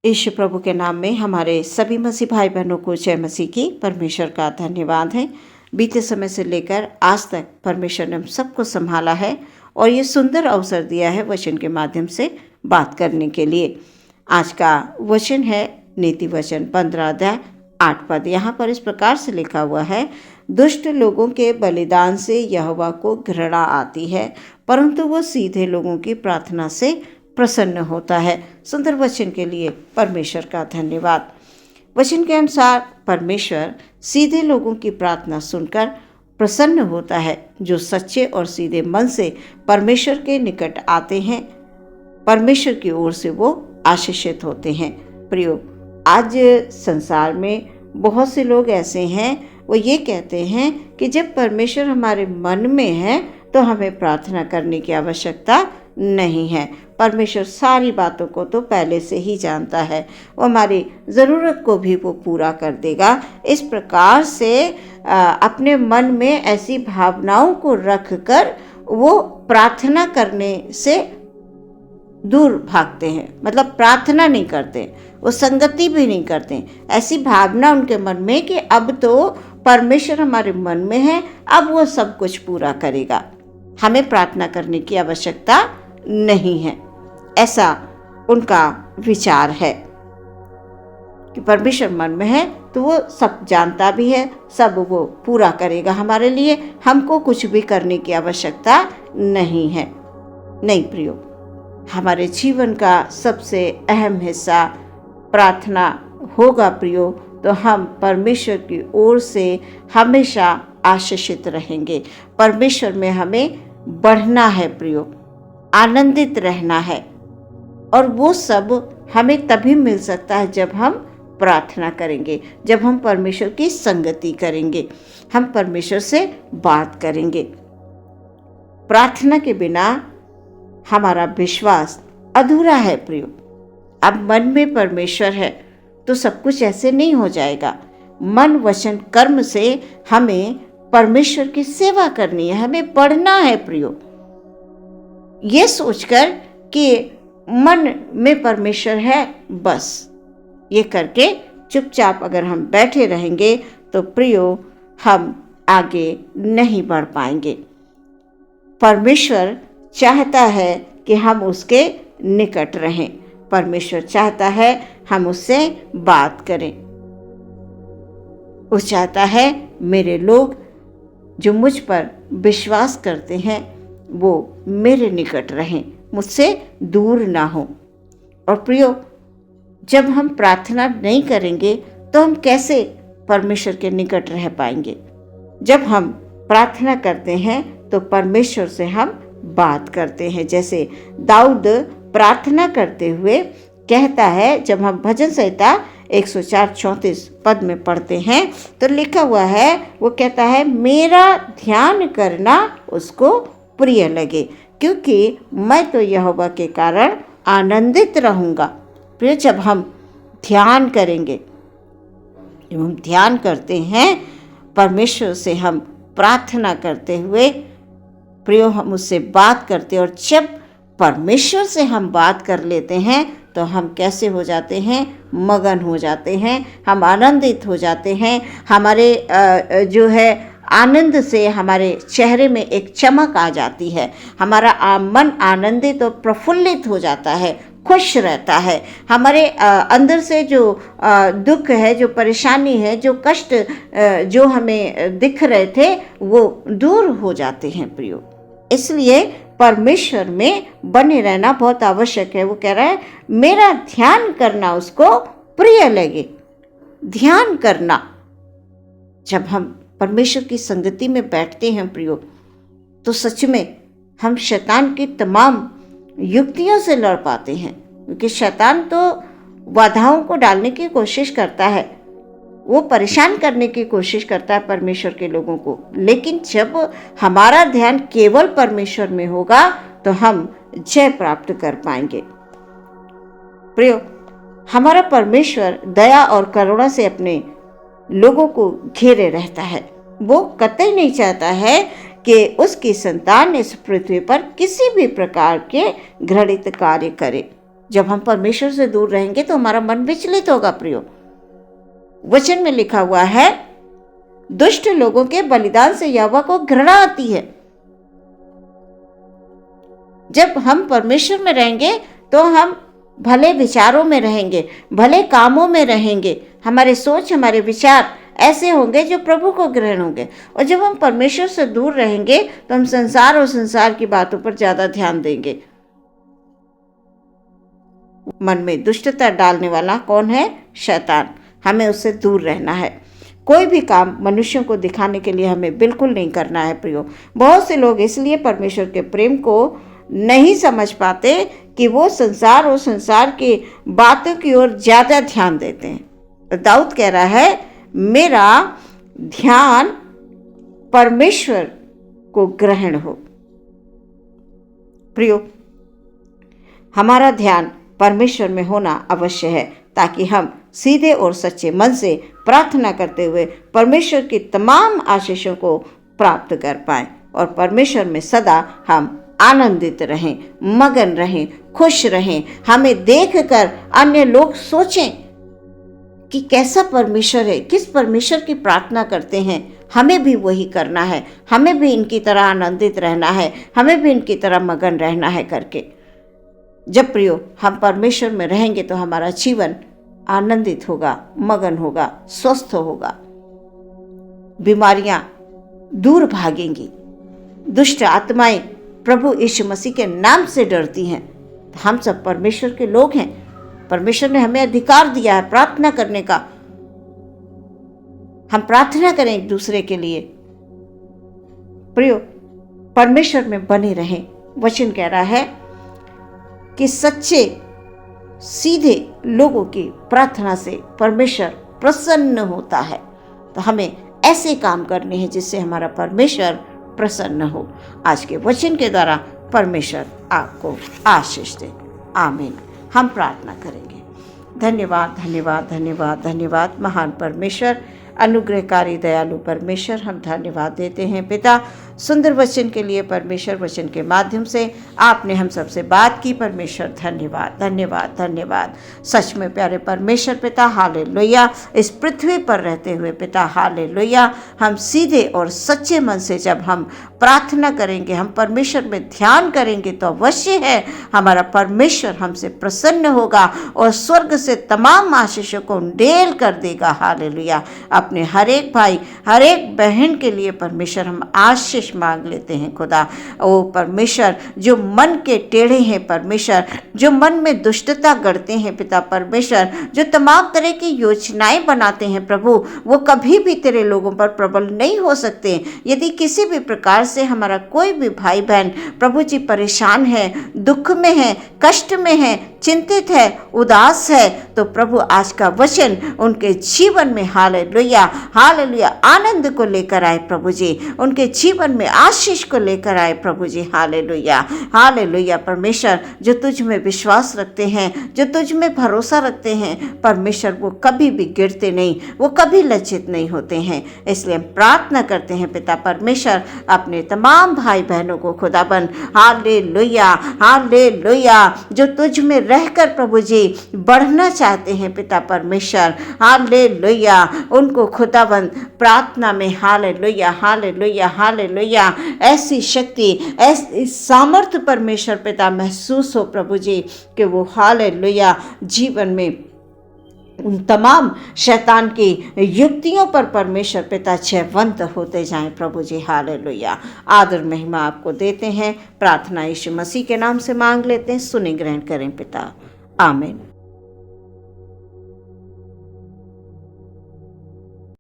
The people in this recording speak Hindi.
यीशु प्रभु के नाम में हमारे सभी मसीह भाई बहनों को जय मसीह की। परमेश्वर का धन्यवाद है। बीते समय से लेकर आज तक परमेश्वर ने हम सबको संभाला है और ये सुंदर अवसर दिया है वचन के माध्यम से बात करने के लिए। आज का वचन है नीति वचन 15 अध्याय 8 पद। यहाँ पर इस प्रकार से लिखा हुआ है, दुष्ट लोगों के बलिदान से यहोवा को घृणा आती है, परंतु वो सीधे लोगों की प्रार्थना से प्रसन्न होता है। सुंदर वचन के लिए परमेश्वर का धन्यवाद। वचन के अनुसार परमेश्वर सीधे लोगों की प्रार्थना सुनकर प्रसन्न होता है। जो सच्चे और सीधे मन से परमेश्वर के निकट आते हैं, परमेश्वर की ओर से वो आशीषित होते हैं। प्रियो, आज संसार में बहुत से लोग ऐसे हैं, वो ये कहते हैं कि जब परमेश्वर हमारे मन में है तो हमें प्रार्थना करने की आवश्यकता नहीं है। परमेश्वर सारी बातों को तो पहले से ही जानता है, वो हमारी ज़रूरत को भी वो पूरा कर देगा। इस प्रकार से अपने मन में ऐसी भावनाओं को रख कर वो प्रार्थना करने से दूर भागते हैं, मतलब प्रार्थना नहीं करते, वो संगति भी नहीं करते। ऐसी भावना उनके मन में कि अब तो परमेश्वर हमारे मन में है, अब वो सब कुछ पूरा करेगा, हमें प्रार्थना करने की आवश्यकता नहीं है। ऐसा उनका विचार है कि परमेश्वर मन में है तो वो सब जानता भी है, सब वो पूरा करेगा हमारे लिए, हमको कुछ भी करने की आवश्यकता नहीं है। नहीं प्रियो, हमारे जीवन का सबसे अहम हिस्सा प्रार्थना होगा प्रियो, तो हम परमेश्वर की ओर से हमेशा आशीषित रहेंगे। परमेश्वर में हमें बढ़ना है प्रियो, आनंदित रहना है, और वो सब हमें तभी मिल सकता है जब हम प्रार्थना करेंगे, जब हम परमेश्वर की संगति करेंगे, हम परमेश्वर से बात करेंगे। प्रार्थना के बिना हमारा विश्वास अधूरा है प्रियो। अब मन में परमेश्वर है तो सब कुछ ऐसे नहीं हो जाएगा। मन वचन कर्म से हमें परमेश्वर की सेवा करनी है, हमें बढ़ना है प्रियो। ये सोचकर कि मन में परमेश्वर है, बस ये करके चुपचाप अगर हम बैठे रहेंगे तो प्रियो हम आगे नहीं बढ़ पाएंगे। परमेश्वर चाहता है कि हम उसके निकट रहें, परमेश्वर चाहता है हम उससे बात करें। वो चाहता है मेरे लोग जो मुझ पर विश्वास करते हैं वो मेरे निकट रहें, मुझसे दूर ना हो। और प्रियो, जब हम प्रार्थना नहीं करेंगे तो हम कैसे परमेश्वर के निकट रह पाएंगे? जब हम प्रार्थना करते हैं तो परमेश्वर से हम बात करते हैं। जैसे दाऊद प्रार्थना करते हुए कहता है, जब हम भजन संहिता 104-34 पद में पढ़ते हैं तो लिखा हुआ है, वो कहता है मेरा ध्यान करना उसको प्रिय लगे, क्योंकि मैं तो यहोवा के कारण आनंदित रहूँगा। फिर जब हम ध्यान करेंगे, जब हम ध्यान करते हैं परमेश्वर से, हम प्रार्थना करते हुए प्रियो हम उससे बात करते हैं, और जब परमेश्वर से हम बात कर लेते हैं तो हम कैसे हो जाते हैं? मगन हो जाते हैं, हम आनंदित हो जाते हैं। हमारे जो है आनंद से हमारे चेहरे में एक चमक आ जाती है, हमारा मन आनंदित और प्रफुल्लित हो जाता है, खुश रहता है। हमारे अंदर से जो दुख है, जो परेशानी है, जो कष्ट जो हमें दिख रहे थे वो दूर हो जाते हैं प्रियो। इसलिए परमेश्वर में बने रहना बहुत आवश्यक है। वो कह रहा है मेरा ध्यान करना उसको प्रिय लगे। ध्यान करना, जब हम परमेश्वर की संगति में बैठते हैं प्रियो, तो सच में हम शैतान की तमाम युक्तियों से लड़ पाते हैं, क्योंकि शैतान तो बाधाओं को डालने की कोशिश करता है, वो परेशान करने की कोशिश करता है परमेश्वर के लोगों को। लेकिन जब हमारा ध्यान केवल परमेश्वर में होगा तो हम जय प्राप्त कर पाएंगे। प्रियो, हमारा परमेश्वर दया और करुणा से अपने लोगों को घेरे रहता है। वो कतई नहीं चाहता है कि उसकी संतान इस पृथ्वी पर किसी भी प्रकार के घृणित कार्य करे। जब हम परमेश्वर से दूर रहेंगे तो हमारा मन विचलित होगा प्रियो। वचन में लिखा हुआ है, दुष्ट लोगों के बलिदान से यहोवा को घृणा आती है। जब हम परमेश्वर में रहेंगे तो हम भले विचारों में रहेंगे, भले कामों में रहेंगे, हमारे सोच, हमारे विचार ऐसे होंगे जो प्रभु को ग्रहण होंगे। और जब हम परमेश्वर से दूर रहेंगे तो हम संसार और संसार की बातों पर ज्यादा ध्यान देंगे। मन में दुष्टता डालने वाला कौन है? शैतान। हमें उससे दूर रहना है। कोई भी काम मनुष्यों को दिखाने के लिए हमें बिल्कुल नहीं करना है प्रियो। बहुत से लोग इसलिए परमेश्वर के प्रेम को नहीं समझ पाते कि वो संसार और संसार की बातों की ओर ज्यादा ध्यान देते हैं। दाऊद कह रहा है, मेरा ध्यान परमेश्वर को ग्रहण हो। प्रियो, हमारा ध्यान परमेश्वर में होना अवश्य है, ताकि हम सीधे और सच्चे मन से प्रार्थना करते हुए परमेश्वर की तमाम आशीषों को प्राप्त कर पाएं और परमेश्वर में सदा हम आनंदित रहें, मगन रहें, खुश रहें। हमें देखकर अन्य लोग सोचें कि कैसा परमेश्वर है, किस परमेश्वर की प्रार्थना करते हैं, हमें भी वही करना है, हमें भी इनकी तरह आनंदित रहना है, हमें भी इनकी तरह मगन रहना है करके। जब प्रियो हम परमेश्वर में रहेंगे तो हमारा जीवन आनंदित होगा, मगन होगा, स्वस्थ होगा, बीमारियां दूर भागेंगी, दुष्ट आत्माएं प्रभु यीशु मसीह के नाम से डरती हैं। हम सब परमेश्वर के लोग हैं। परमेश्वर ने हमें अधिकार दिया है प्रार्थना करने का। हम प्रार्थना करें एक दूसरे के लिए। प्रियो, परमेश्वर में बने रहें। वचन कह रहा है कि सच्चे सीधे लोगों की प्रार्थना से परमेश्वर प्रसन्न होता है। तो हमें ऐसे काम करने हैं जिससे हमारा परमेश्वर प्रसन्न हो। आज के वचन के द्वारा परमेश्वर आपको आशीष दे। आमीन। हम प्रार्थना करेंगे। धन्यवाद, धन्यवाद, धन्यवाद, धन्यवाद महान परमेश्वर, अनुग्रहकारी दयालु परमेश्वर, हम धन्यवाद देते हैं पिता सुंदर वचन के लिए। परमेश्वर वचन के माध्यम से आपने हम सबसे बात की। परमेश्वर धन्यवाद, धन्यवाद, धन्यवाद। सच में प्यारे परमेश्वर पिता, हालेलुया। इस पृथ्वी पर रहते हुए पिता, हालेलुया, हम सीधे और सच्चे मन से जब हम प्रार्थना करेंगे, हम परमेश्वर में ध्यान करेंगे तो अवश्य है हमारा परमेश्वर हमसे प्रसन्न होगा और स्वर्ग से तमाम आशीषों को उंडेल कर देगा। हालेलुया। अपने हर एक भाई, हर एक बहन के लिए परमेश्वर हम आशीष मांग लेते हैं खुदा। ओ परमेश्वर, जो मन के टेढ़े हैं परमेश्वर, जो मन में दुष्टता गढ़ते हैं पिता परमेश्वर, जो तमाम तरह की योजनाएं बनाते हैं प्रभु, वो कभी भी तेरे लोगों पर प्रबल नहीं हो सकते। यदि किसी भी प्रकार से हमारा कोई भी भाई बहन प्रभु जी परेशान है, दुख में है, कष्ट में है, चिंतित है, उदास है, तो प्रभु आज का वचन उनके जीवन में हालेलुया, हालेलुया, आनंद को लेकर आए प्रभु जी, उनके जीवन में आशीष को लेकर आए प्रभु जी। Hallelujah, hallelujah. परमेश्वर, जो तुझ में विश्वास रखते हैं, जो तुझ में भरोसा रखते हैं परमेश्वर, वो कभी भी गिरते नहीं, वो कभी लज्जित नहीं होते हैं। इसलिए हम प्रार्थना करते हैं पिता परमेश्वर, अपने तमाम भाई बहनों को खुदाबंद, हालेलुया, हालेलुया, जो तुझ में रहकर प्रभु जी बढ़ना चाहते हैं पिता परमेश्वर, हालेलुया, उनको खुदाबंद प्रार्थना में हालेलुया, हालेलुया, हालेलुया, ऐसी शक्ति, ऐसी सामर्थ्य परमेश्वर पिता महसूस हो प्रभु जी कि वो हालेलुया जीवन में उन तमाम शैतान की युक्तियों पर परमेश्वर पिता जयवंत होते जाएं प्रभु जी। हालेलुया। आदर महिमा आपको देते हैं। प्रार्थना यीशु मसीह के नाम से मांग लेते हैं। सुने ग्रहण करें पिता। आमीन।